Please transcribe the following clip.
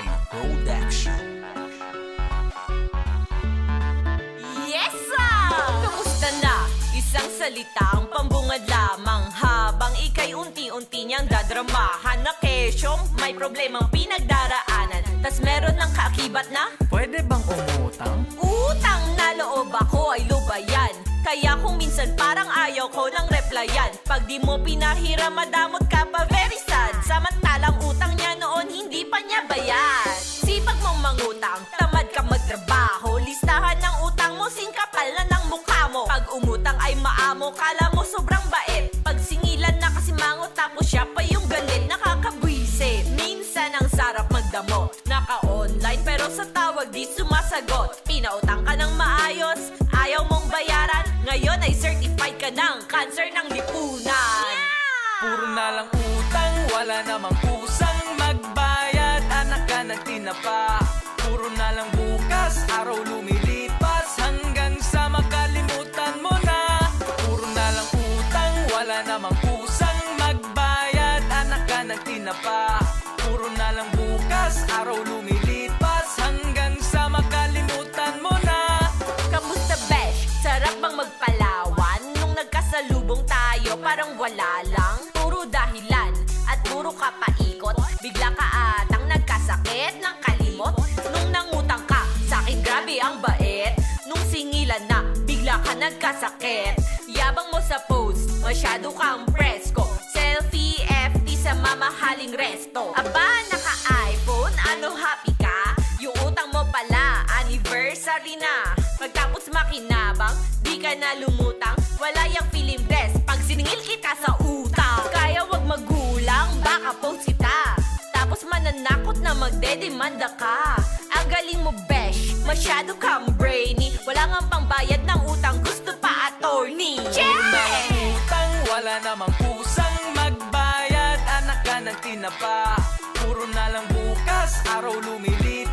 Pride Production. Yes, kamusta na? Isang salitang pambungad lamang habang ika'y unti-unti niyang dadramahan na kesyong may problemang pinagdaraanan. Tas meron ng kaakibat na Pwede bang umutang? utang na loob ako ay lubayan. Kaya kung minsan parang ayaw ko ng replyan. Pag di mo pinahiram, madamot ka pa, very sad. Samantalang utang niya noon, hindi pa niya bayad. Sipag mong mangutang, tamad ka magtrabaho. Listahan ng utang mo, singkapal na ng mukha mo. Pag umutang ay maamo, kala mo sobrang bait. Pag singilan na kasi mangot, tapos siya pa yung galit, nakakabwise. Minsan ang sarap magdamo, naka-online pero sa tawag di sumasagot. Pinautang ka ng maayos, ayaw mong bayaran. Ngayon ay certified ka ng cancer ng lipunan. Puro na lang utang, wala namang kusang magbayad. Anak ka nagtinapa. Puro na lang bukas, araw lumilipas hanggang sa makalimutan mo na. Puro na lang utang, wala namang kusang magbayad. Anak ka nagtinapa. Puro na lang bukas, araw lumilipas hanggang sa makalimutan mo na. Kamusta besh? Sarap bang magpalawan? Nung nagkasalubong tayo parang wala lang. Puro dahilan at puro ka paikot. Bigla ka atang nagkasakit ng kalimot. Nung nangutang ka sa'kin, grabe ang bait. Nung singilan na, bigla ka nagkasakit. Yabang mo sa post, masyado kang presko. Selfie, FT sa mamahaling resto. Aba, naka-iPhone, ano happy ka? Yung utang mo pala, anniversary na. Pagtapos makinabang, di ka na lumutang. Wala yung film dress, pag siningil kita sa utang. Kaya wag magulang, baka post kita. Tapos mananakot na magdedemanda ka. Ang galing mo besh, masyado kang brainy. Wala nga pangbayad ng utang, gusto pa attorney. Puro na lang utang, wala namang kusang magbayad. Anak ka nagtinapa. Puro na lang bukas, araw lumilipas